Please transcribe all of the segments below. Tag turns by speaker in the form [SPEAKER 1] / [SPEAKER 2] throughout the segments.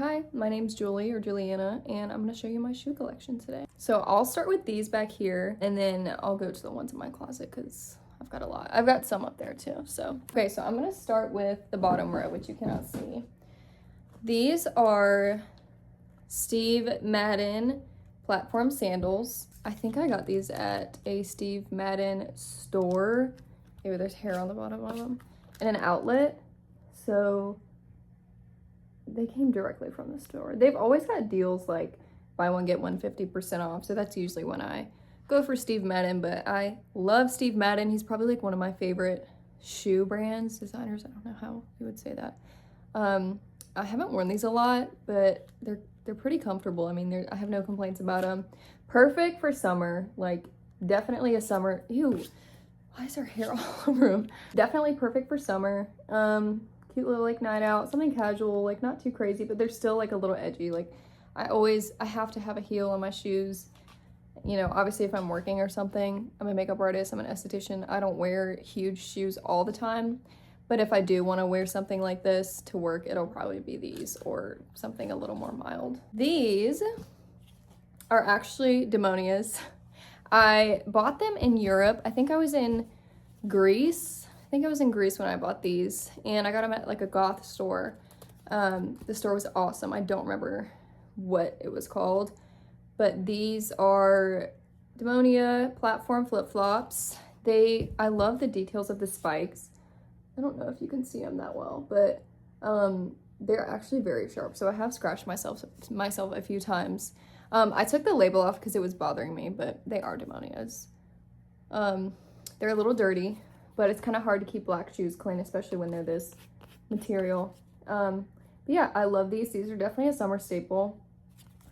[SPEAKER 1] Hi, my name's Julie or Juliana, and I'm gonna show you my shoe collection today. So I'll start with these back here, and then I'll go to the ones in my closet because I've got a lot. I've got some up there too, so. Okay, so I'm gonna start with the bottom row, which you cannot see. These are Steve Madden platform sandals. I think I got these at a Steve Madden store. Maybe there's hair on the bottom of them. And an outlet, so they came directly from the store. They've always got deals like buy one, get one 50% off. So that's usually when I go for Steve Madden, but I love Steve Madden. He's probably like one of my favorite shoe brands, designers. I don't know how you would say that. I haven't worn these a lot, but they're pretty comfortable. I mean, I have no complaints about them. Perfect for summer, like definitely a summer. Ew, why is there hair all over them? Definitely perfect for summer. Cute little like night out, something casual, like not too crazy, but they're still like a little edgy. Like I have to have a heel on my shoes. You know, obviously if I'm working or something, I'm a makeup artist, I'm an esthetician. I don't wear huge shoes all the time, but if I do want to wear something like this to work, it'll probably be these or something a little more mild. These are actually Demonias. I bought them in Europe. I think I was in Greece. I think I was in Greece when I bought these, and I got them at like a goth store. The store was awesome. I don't remember what it was called, but these are Demonia platform flip-flops. I love the details of the spikes. I don't know if you can see them that well, but they're actually very sharp. So I have scratched myself a few times. I took the label off because it was bothering me, but they are Demonias. They're a little dirty, but it's kind of hard to keep black shoes clean, especially when they're this material. But yeah, I love these. These are definitely a summer staple.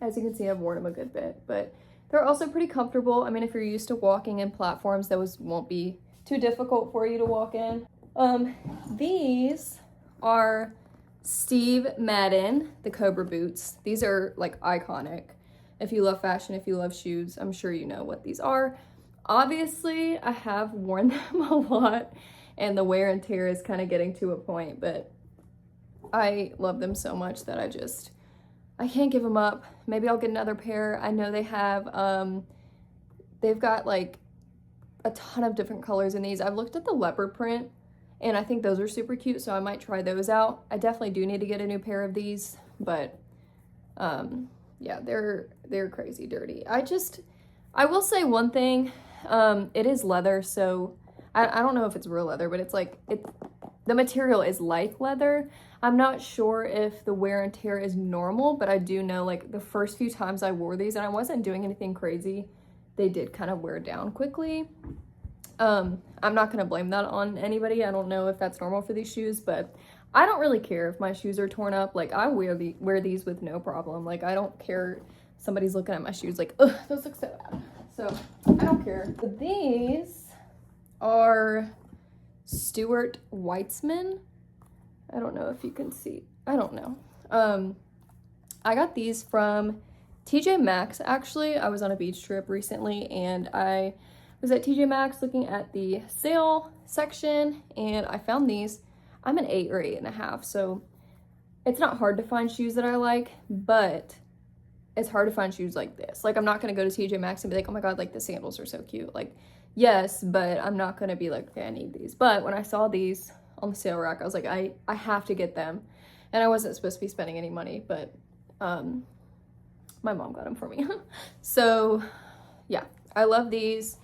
[SPEAKER 1] As you can see, I've worn them a good bit, but they're also pretty comfortable. I mean, if you're used to walking in platforms, those won't be too difficult for you to walk in. These are Steve Madden, the Cobra boots. These are like iconic. If you love fashion, if you love shoes, I'm sure you know what these are. Obviously, I have worn them a lot and the wear and tear is kind of getting to a point, but I love them so much that I can't give them up. Maybe I'll get another pair. I know they have, they've got like a ton of different colors in these. I've looked at the leopard print and I think those are super cute, so I might try those out. I definitely do need to get a new pair of these, but yeah, they're crazy dirty. I will say one thing. It is leather, so I don't know if it's real leather, but it's like the material is like leather. I'm not sure if the wear and tear is normal, but I do know like the first few times I wore these and I wasn't doing anything crazy, they did kind of wear down quickly. I'm not gonna blame that on anybody. I don't know if that's normal for these shoes, but I don't really care if my shoes are torn up. Like I wear these with no problem. Like I don't care somebody's looking at my shoes like, ugh, those look so bad. So I don't care. But these are Stuart Weitzman. I don't know if you can see. I don't know. I got these from TJ Maxx actually. I was on a beach trip recently and I was at TJ Maxx looking at the sale section and I found these. I'm an 8 or 8.5, so it's not hard to find shoes that I like, but it's hard to find shoes like this. Like I'm not gonna go to TJ Maxx and be like, oh my god, like the sandals are so cute. Like yes, but I'm not gonna be like, okay, I need these. But when I saw these on the sale rack, I was like, I have to get them. And I wasn't supposed to be spending any money, but my mom got them for me. So yeah, I love these.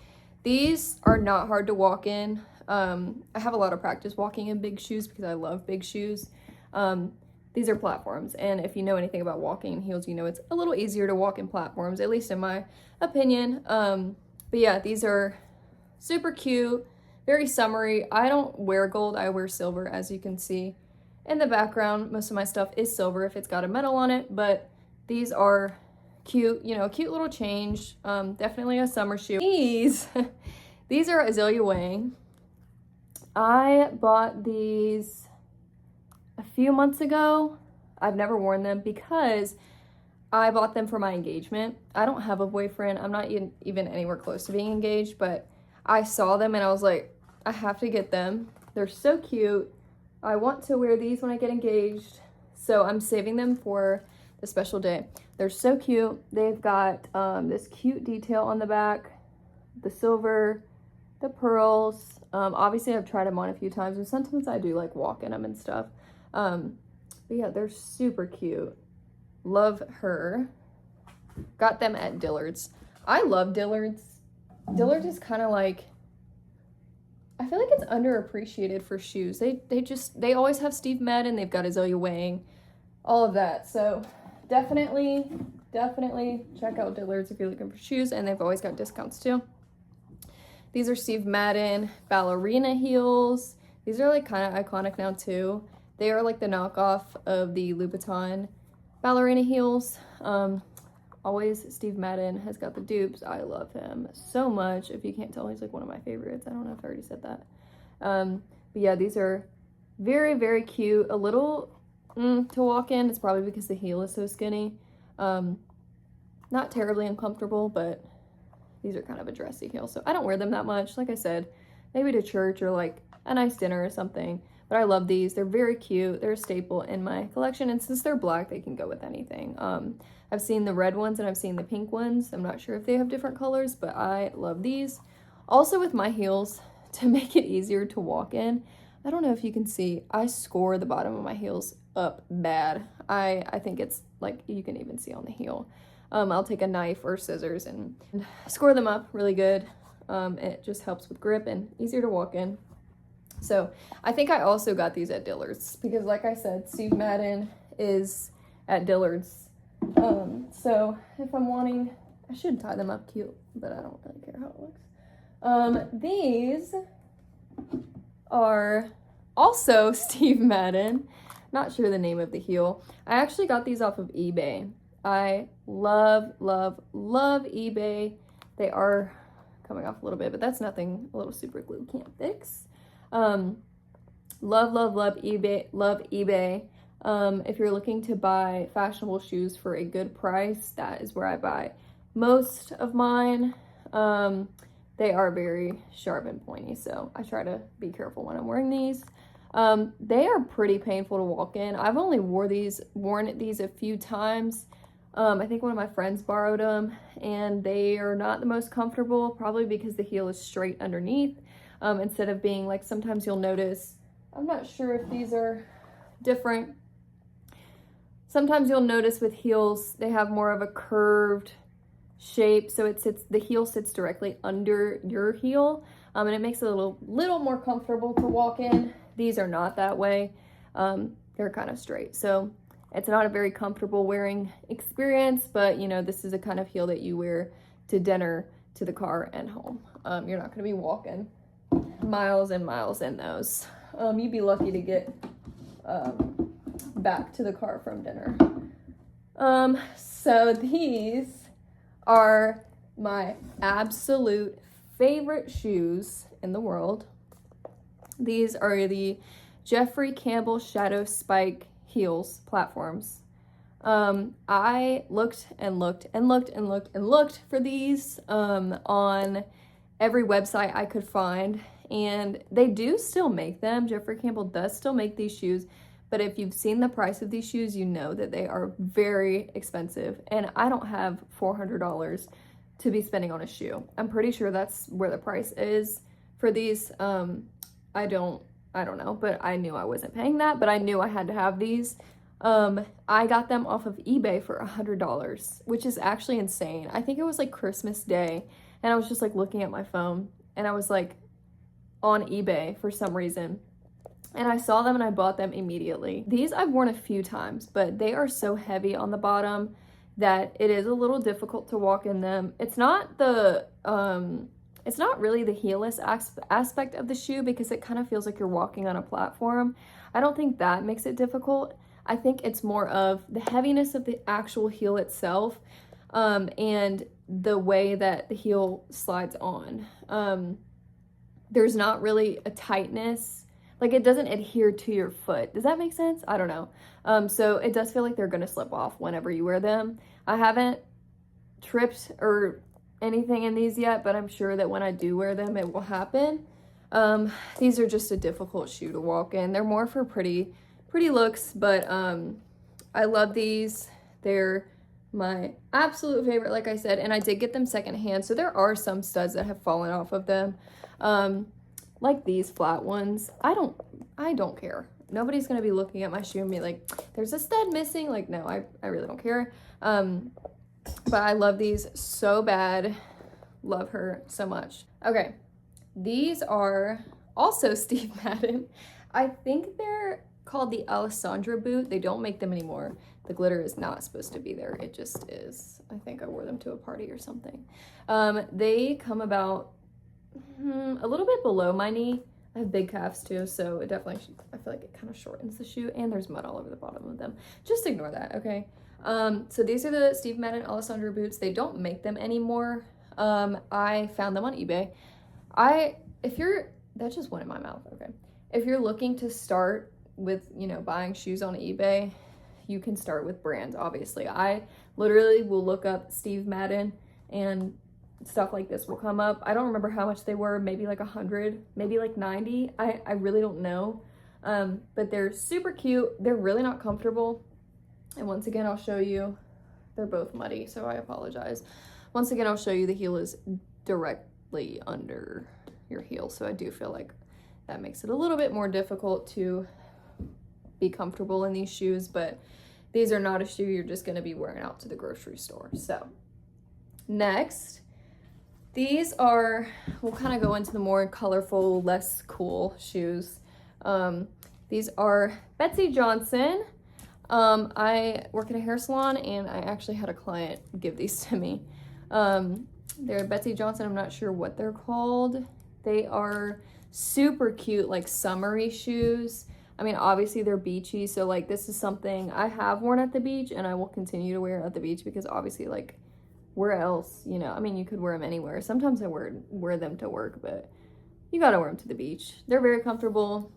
[SPEAKER 1] These are not hard to walk in. I have a lot of practice walking in big shoes because I love big shoes. These are platforms, and if you know anything about walking in heels, you know it's a little easier to walk in platforms, at least in my opinion. But yeah, these are super cute, very summery. I don't wear gold, I wear silver, as you can see in the background. Most of my stuff is silver if it's got a medal on it, but these are cute, you know, a cute little change. Definitely a summer shoe. These are Azalea Wang. I bought these a few months ago. I've never worn them because I bought them for my engagement. I don't have a boyfriend. I'm not even anywhere close to being engaged, but I saw them and I was like, I have to get them. They're so cute. I want to wear these when I get engaged. So I'm saving them for the special day. They're so cute. They've got this cute detail on the back, the silver, the pearls. Obviously I've tried them on a few times, and sometimes I do like walk in them and stuff. But yeah, they're super cute. Love her. Got them at Dillard's. I love Dillard's. Dillard's is kind of like, I feel like it's underappreciated for shoes. They always have Steve Madden. They've got Azalea Wang, all of that. So definitely check out Dillard's if you're looking for shoes, and they've always got discounts too. These are Steve Madden ballerina heels. These are like kind of iconic now too. They are like the knockoff of the Louboutin ballerina heels. Always Steve Madden has got the dupes. I love him so much. If you can't tell, he's like one of my favorites. I don't know if I already said that. But yeah, these are very cute. A little to walk in. It's probably because the heel is so skinny. Not terribly uncomfortable, but these are kind of a dressy heel. So I don't wear them that much. Like I said, maybe to church or like a nice dinner or something. But I love these. They're very cute. They're a staple in my collection. And since they're black, they can go with anything. I've seen the red ones and I've seen the pink ones. I'm not sure if they have different colors, but I love these. Also with my heels, to make it easier to walk in, I don't know if you can see, I score the bottom of my heels up bad. I think it's like, you can even see on the heel. I'll take a knife or scissors and score them up really good. It just helps with grip and easier to walk in. So I think I also got these at Dillard's because like I said, Steve Madden is at Dillard's. So if I'm wanting, I should tie them up cute, but I don't really care how it looks. These are also Steve Madden. Not sure the name of the heel. I actually got these off of eBay. I love eBay. They are coming off a little bit, but that's nothing a little super glue can't fix. Love eBay. Love eBay. If you're looking to buy fashionable shoes for a good price, that is where I buy most of mine. They are very sharp and pointy, so I try to be careful when I'm wearing these. They are pretty painful to walk in. I've only worn these a few times. I think one of my friends borrowed them, and they are not the most comfortable, probably because the heel is straight underneath, instead of being like, sometimes you'll notice, I'm not sure if these are different. Sometimes you'll notice with heels, they have more of a curved shape, so the heel sits directly under your heel, and it makes it a little more comfortable to walk in. These are not that way. They're kind of straight, so it's not a very comfortable wearing experience, but you know, this is a kind of heel that you wear to dinner, to the car, and home. You're not going to be walking miles and miles in those. You'd be lucky to get back to the car from dinner. So these are my absolute favorite shoes in the world. These are the Jeffrey Campbell Shadow Spike heels platforms. I looked for these on every website I could find, and they do still make them. Jeffrey Campbell does still make these shoes, but if you've seen the price of these shoes, you know that they are very expensive, and I don't have $400 to be spending on a shoe. I'm pretty sure that's where the price is for these. I don't know, but I knew I wasn't paying that, but I knew I had to have these. I got them off of eBay for $100, which is actually insane. I think it was like Christmas Day, and I was just like looking at my phone, and I was like on eBay for some reason, and I saw them and I bought them immediately. These I've worn a few times, but they are so heavy on the bottom that it is a little difficult to walk in them. It's not really the heelless aspect of the shoe, because it kind of feels like you're walking on a platform. I don't think that makes it difficult. I think it's more of the heaviness of the actual heel itself, and the way that the heel slides on. There's not really a tightness, like it doesn't adhere to your foot. Does that make sense? I don't know. So it does feel like they're gonna slip off whenever you wear them. I haven't tripped or anything in these yet, but I'm sure that when I do wear them, it will happen. These are just a difficult shoe to walk in. They're more for pretty looks, but I love these. They're my absolute favorite, like I said, and I did get them secondhand, so there are some studs that have fallen off of them. Like these flat ones. I don't care. Nobody's gonna be looking at my shoe and be like, there's a stud missing. Like, no, I really don't care. But I love these so bad. Love her so much. Okay, these are also Steve Madden. I think they're called the Alessandra boot. They don't make them anymore. The glitter is not supposed to be there. It just is. I think I wore them to a party or something. They come about a little bit below my knee. I have big calves too, so it definitely, I feel like it kind of shortens the shoe, and there's mud all over the bottom of them. Just ignore that, okay? So these are the Steve Madden Alessandra boots. They don't make them anymore. I found them on eBay. That just went in my mouth, okay. If you're looking to start with, you know, buying shoes on eBay, you can start with brands, obviously. I literally will look up Steve Madden and stuff like this will come up. I don't remember how much they were, maybe like 100, maybe like 90. I really don't know. But they're super cute. They're really not comfortable. And once again, I'll show you, they're both muddy, so I apologize. Once again, I'll show you the heel is directly under your heel. So I do feel like that makes it a little bit more difficult to be comfortable in these shoes, but these are not a shoe you're just gonna be wearing out to the grocery store. So next, these are, we'll kind of go into the more colorful, less cool shoes. These are Betsy Johnson. I work at a hair salon, and I actually had a client give these to me. They're Betsy Johnson. I'm not sure what they're called. They are super cute, like summery shoes. I mean, obviously they're beachy, so like this is something I have worn at the beach, and I will continue to wear at the beach because obviously, like, where else, you know, I mean, you could wear them anywhere. Sometimes I wear them to work, but you gotta wear them to the beach. They're very comfortable,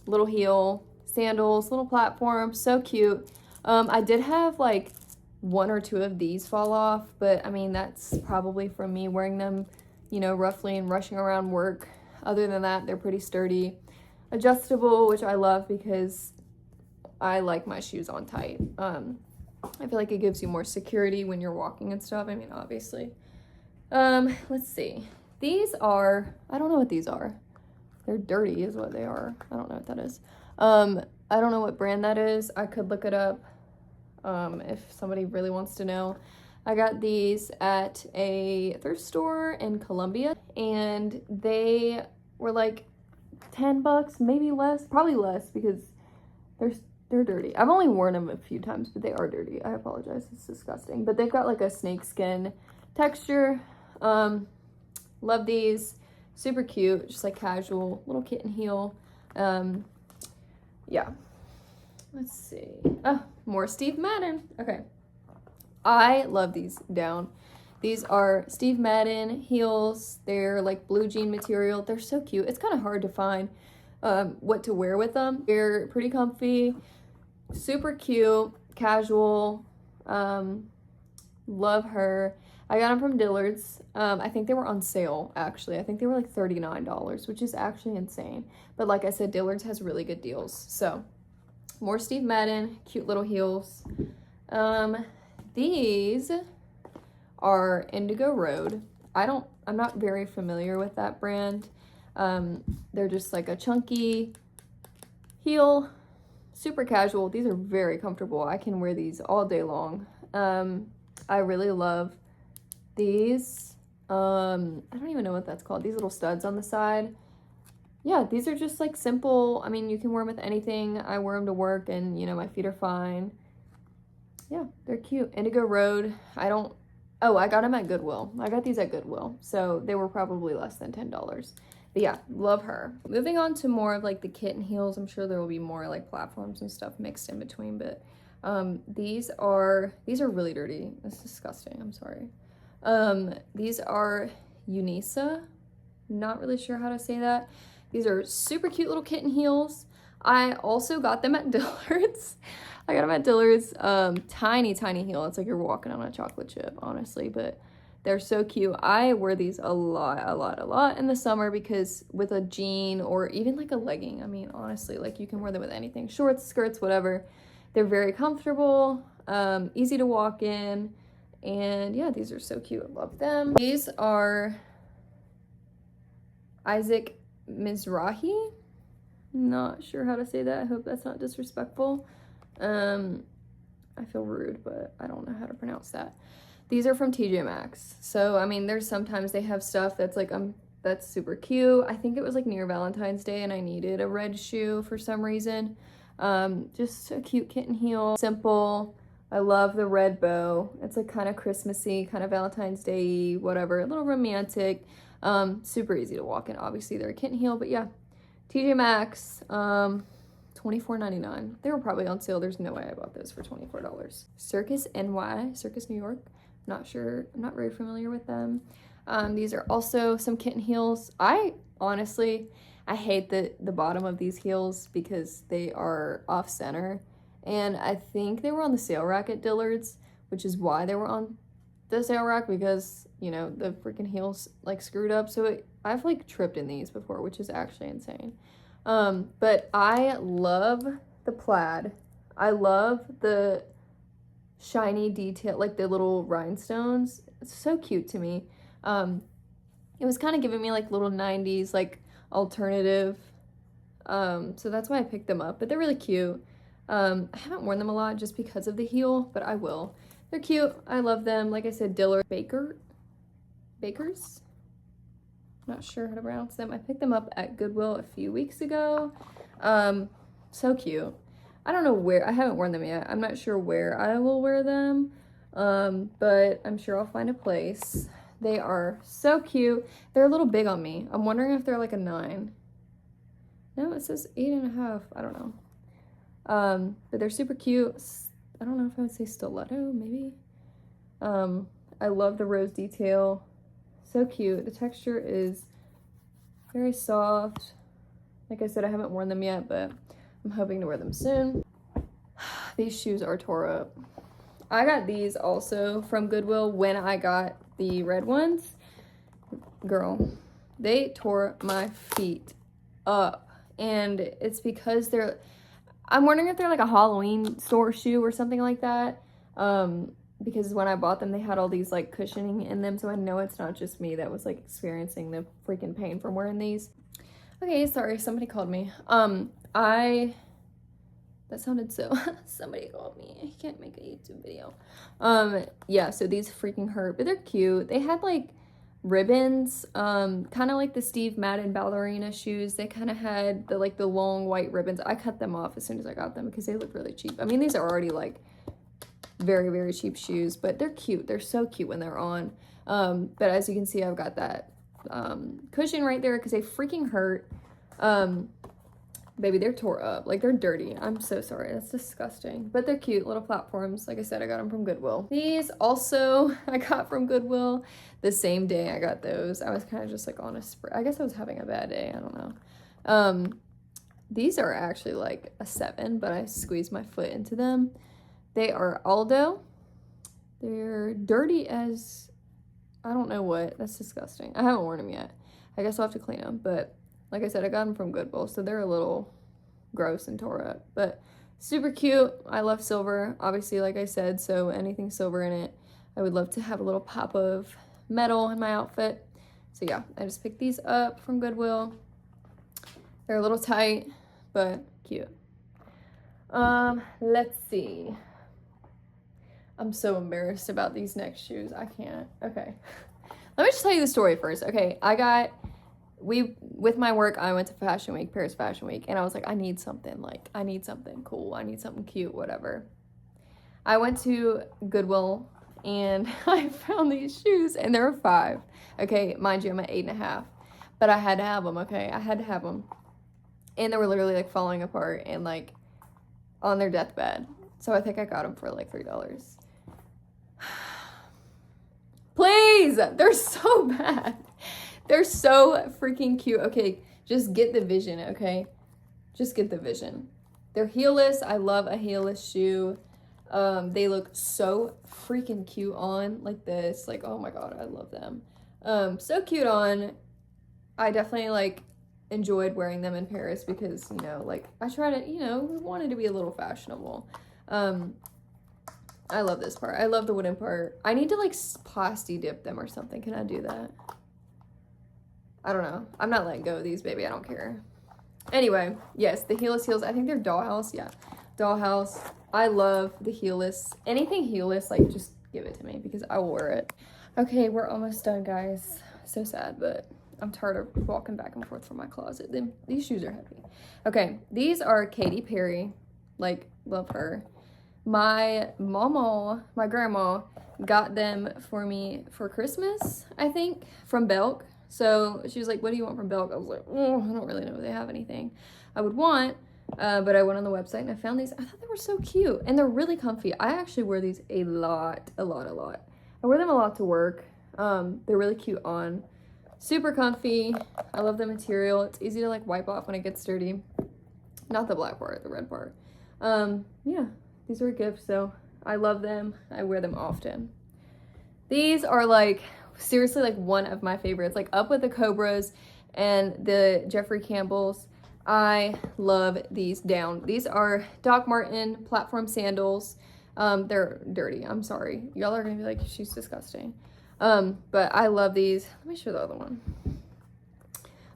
[SPEAKER 1] little heel, sandals, little platform, so cute. I did have like 1 or 2 of these fall off, but I mean, that's probably from me wearing them, you know, roughly and rushing around work. Other than that, they're pretty sturdy, adjustable, which I love because I like my shoes on tight. I feel like it gives you more security when you're walking and stuff. I mean, obviously. Let's see. These are, I don't know what these are. They're dirty is what they are. I don't know what that is. I don't know what brand that is. I could look it up if somebody really wants to know. I got these at a thrift store in Columbia, and they were like 10 bucks, maybe less, probably less because they're dirty. I've only worn them a few times, but they are dirty. I apologize. It's disgusting. But they've got like a snake skin texture. Love these. Super cute. Just like casual. Little kitten heel. Yeah. Let's see. Oh, more Steve Madden. Okay. I love these down. These are Steve Madden heels. They're like blue jean material. They're so cute. It's kind of hard to find what to wear with them. They're pretty comfy, super cute, casual. Love her. I got them from Dillard's. I think they were on sale, actually. I think they were like $39, which is actually insane. But like I said, Dillard's has really good deals. So more Steve Madden, cute little heels. These are Indigo Road. I'm not very familiar with that brand. They're just like a chunky heel, super casual. These are very comfortable. I can wear these all day long. I really love these. I don't even know what that's called. These little studs on the side. Yeah, these are just like simple. I mean, you can wear them with anything. I wear them to work and, you know, my feet are fine. Yeah, they're cute. Indigo Road. Oh, I got them at Goodwill. I got these at Goodwill. So they were probably less than $10. But yeah, love her. Moving on to more of like the kitten heels. I'm sure there will be more like platforms and stuff mixed in between, but these are really dirty. It's disgusting. I'm sorry. These are Unisa. Not really sure how to say that. These are super cute little kitten heels. I also got them at Dillard's. I got them at Dillard's. Tiny, tiny heel. It's like you're walking on a chocolate chip, honestly, but they're so cute. I wear these a lot in the summer because with a jean or even like a legging, I mean, honestly, like you can wear them with anything. Shorts, skirts, whatever. They're very comfortable. easy to walk in, and yeah, these are so cute. I love them. These are Isaac Mizrahi. Not sure how to say that. I hope that's not disrespectful. I feel rude, but I don't know how to pronounce that. These are from TJ Maxx. So, I mean, there's sometimes they have stuff that's like, that's super cute. I think it was like near Valentine's Day and I needed a red shoe for some reason. Just a cute kitten heel. Simple. I love the red bow. It's like kind of Christmassy, kind of Valentine's Day, whatever. A little romantic. Super easy to walk in. Obviously, they're a kitten heel, but yeah. TJ Maxx. $24.99. They were probably on sale. There's no way I bought those for $24. Circus NY, Circus New York. Not sure. I'm not very familiar with them. These are also some kitten heels. I hate the bottom of these heels because they are off center. And I think they were on the sale rack at Dillard's, which is why they were on the sale rack, because, you know, the freaking heels like screwed up. So I've like tripped in these before, which is actually insane. But I love the plaid. I love the shiny detail, like the little rhinestones. It's so cute to me. It was kind of giving me like little 90s, like alternative. So that's why I picked them up, but they're really cute. I haven't worn them a lot just because of the heel, but I will. They're cute. I love them. Like I said, Dillard Bakers. Not sure how to pronounce them. I picked them up at Goodwill a few weeks ago. So cute. I don't know where. I haven't worn them yet. I'm not sure where I will wear them. But I'm sure I'll find a place. They are so cute. They're a little big on me. I'm wondering if they're like a 9. No, it says 8.5. I don't know. But they're super cute. I don't know if I would say stiletto, maybe. I love the rose detail. So cute. The texture is very soft. Like I said, I haven't worn them yet, but I'm hoping to wear them soon. These shoes are tore up. I got these also from Goodwill when I got the red ones. Girl, they tore my feet up. And it's because I'm wondering if they're like a Halloween store shoe or something like that. Because when I bought them, they had all these like cushioning in them, so I know it's not just me that was like experiencing the freaking pain from wearing these. Okay, sorry, somebody called me. That sounded so, somebody called me. I can't make a YouTube video. Yeah, so these freaking hurt, but they're cute. They had like ribbons, kind of like the Steve Madden ballerina shoes. They kind of had the long white ribbons. I cut them off as soon as I got them because they look really cheap. I mean, these are already like very, very cheap shoes, but they're cute. They're so cute when they're on. But as you can see, I've got that cushion right there because they freaking hurt. Baby, they're tore up. Like, they're dirty. I'm so sorry. That's disgusting. But they're cute little platforms. Like I said, I got them from Goodwill. These also I got from Goodwill the same day I got those. I was kind of just like on a spree. I guess I was having a bad day. I don't know. These are actually like a 7, but I squeezed my foot into them. They are Aldo. They're dirty as I don't know what. That's disgusting. I haven't worn them yet. I guess I'll have to clean them, but like I said, I got them from Goodwill, so they're a little gross and tore up, but super cute. I love silver, obviously, like I said, so anything silver in it, I would love to have a little pop of metal in my outfit. So yeah, I just picked these up from Goodwill. They're a little tight, but cute. Let's see. I'm so embarrassed about these next shoes. I can't. Okay. Let me just tell you the story first. Okay, with my work, I went to Fashion Week, Paris Fashion Week, and I was like, I need something cool, I need something cute, whatever. I went to Goodwill, and I found these shoes, and there were 5. Okay, mind you, I'm at 8.5, but I had to have them, okay? I had to have them. And they were literally, like, falling apart and, like, on their deathbed. So I think I got them for, like, $3. Please! They're so bad. They're so freaking cute. Okay, just get the vision, okay? Just get the vision. They're heelless. I love a heelless shoe. They look so freaking cute on like this. Like, oh my god, I love them. So cute on. I definitely, like, enjoyed wearing them in Paris because, you know, like, I try to, you know, wanted to be a little fashionable. I love this part. I love the wooden part. I need to like plasti dip them or something. Can I do that? I don't know. I'm not letting go of these, baby. I don't care. Anyway, yes, the heelless heels. I think they're dollhouse. Yeah, dollhouse. I love the heelless. Anything heelless, like just give it to me because I will wear it. Okay, we're almost done, guys. So sad, but I'm tired of walking back and forth from my closet. These shoes are heavy. Okay, these are Katy Perry. Like, love her. My mama, my grandma, got them for me for Christmas, I think, from Belk. So she was like, what do you want from Belk? I was like, oh, I don't really know if they have anything I would want. But I went on the website and I found these. I thought they were so cute. And they're really comfy. I actually wear these a lot. I wear them a lot to work. They're really cute on. Super comfy. I love the material. It's easy to like wipe off when it gets dirty. Not the black part, the red part. Yeah, these were a gift, so I love them. I wear them often. These are like, seriously, like one of my favorites. Like up with the Cobras and the Jeffrey Campbells. I love these down. These are Doc Marten platform sandals. They're dirty. I'm sorry. Y'all are gonna be like, she's disgusting. But I love these. Let me show the other one.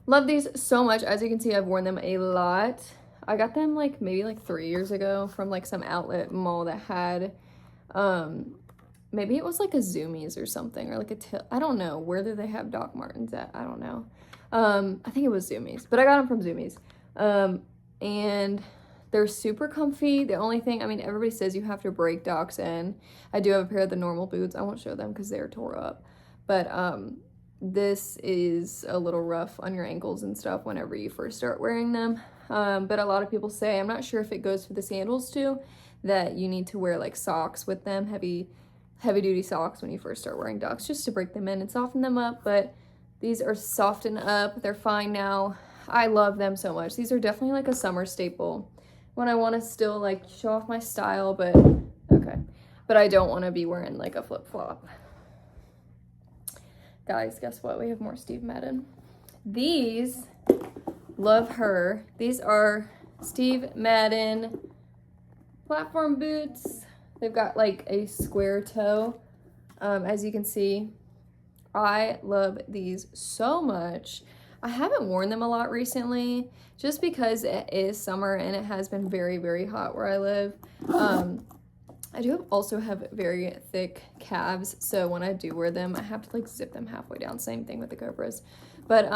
[SPEAKER 1] Love these so much. As you can see, I've worn them a lot. I got them like maybe like 3 years ago from like some outlet mall that had, maybe it was like a Zoomies or something, or like I don't know. Where do they have Doc Martens at? I don't know. I think it was Zoomies, but I got them from Zoomies. And they're super comfy. The only thing, I mean, everybody says you have to break Docs in. I do have a pair of the normal boots. I won't show them because they're tore up. But this is a little rough on your ankles and stuff whenever you first start wearing them. But a lot of people say, I'm not sure if it goes for the sandals too, that you need to wear like socks with them, heavy duty socks when you first start wearing Docs, just to break them in and soften them up. But these are softened up. They're fine now. I love them so much. These are definitely like a summer staple when I want to still like show off my style, but okay. But I don't want to be wearing like a flip-flop. Guys, guess what? We have more Steve Madden. These, love her. These are Steve Madden platform boots. They've got like a square toe. As you can see, I love these so much. I haven't worn them a lot recently just because it is summer and it has been very, very hot where I live. I do also have very thick calves, so when I do wear them, I have to like zip them halfway down. Same thing with the Cobras. But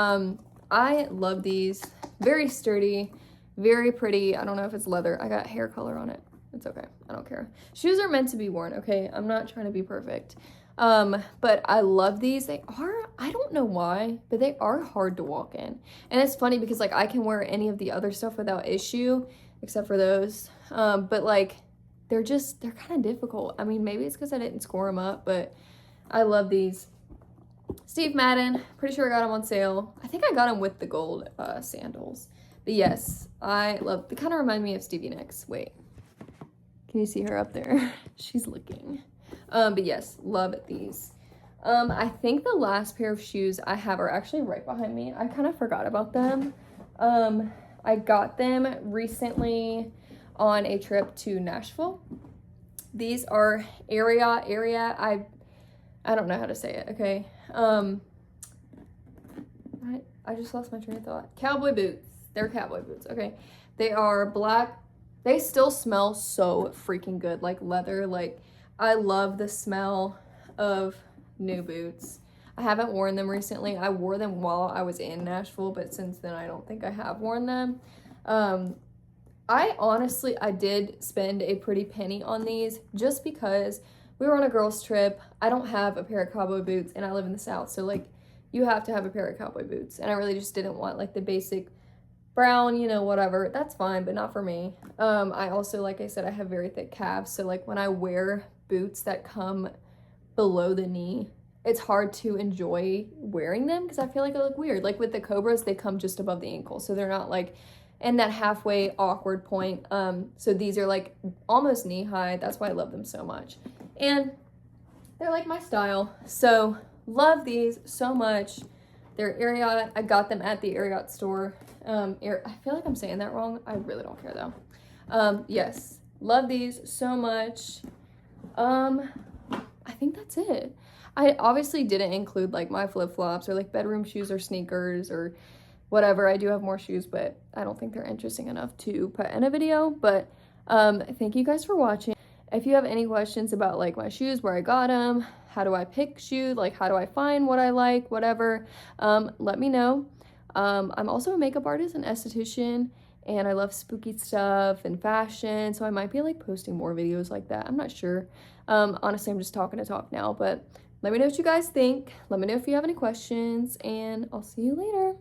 [SPEAKER 1] I love these. Very sturdy, very pretty. I don't know if it's leather. I got hair color on it. It's okay. I don't care. Shoes are meant to be worn, okay? I'm not trying to be perfect. But I love these. They are, I don't know why, but they are hard to walk in. And it's funny because like I can wear any of the other stuff without issue, except for those. But like they're kind of difficult. I mean, maybe it's because I didn't score them up, but I love these. Steve Madden, pretty sure I got them on sale. I think I got them with the gold sandals. But yes, I love, they kind of remind me of Stevie Nicks. Wait, can you see her up there? She's looking. But yes, love these. I think the last pair of shoes I have are actually right behind me. I kind of forgot about them. I got them recently on a trip to Nashville. These are area. I don't know how to say it, okay? I just lost my train of thought. Cowboy boots. They're cowboy boots, okay? They are black. They still smell so freaking good, like leather. Like, I love the smell of new boots. I haven't worn them recently. I wore them while I was in Nashville, but since then I don't think I have worn them. I did spend a pretty penny on these just because we were on a girls trip. I don't have a pair of cowboy boots and I live in the South, so like you have to have a pair of cowboy boots, and I really just didn't want like the basic brown, you know, whatever. That's fine, but not for me. I also, like I said, I have very thick calves, so like when I wear boots that come below the knee, it's hard to enjoy wearing them because I feel like I look weird. Like with the Cobras, they come just above the ankle, so they're not like in that halfway awkward point. So these are like almost knee high. That's why I love them so much, and they're like my style. So love these so much. They're Ariat. I got them at the Ariat store. I feel like I'm saying that wrong. I really don't care though. Yes, love these so much. I think that's it. I obviously didn't include like my flip-flops or like bedroom shoes or sneakers or whatever. I do have more shoes, but I don't think they're interesting enough to put in a video. But thank you guys for watching. If you have any questions about like my shoes, where I got them, how do I pick shoes, like how do I find what I like, whatever, let me know. I'm also a makeup artist and esthetician, and I love spooky stuff and fashion, so I might be like posting more videos like that. I'm not sure. Honestly, I'm just talking to talk now, but let me know what you guys think. Let me know if you have any questions, and I'll see you later.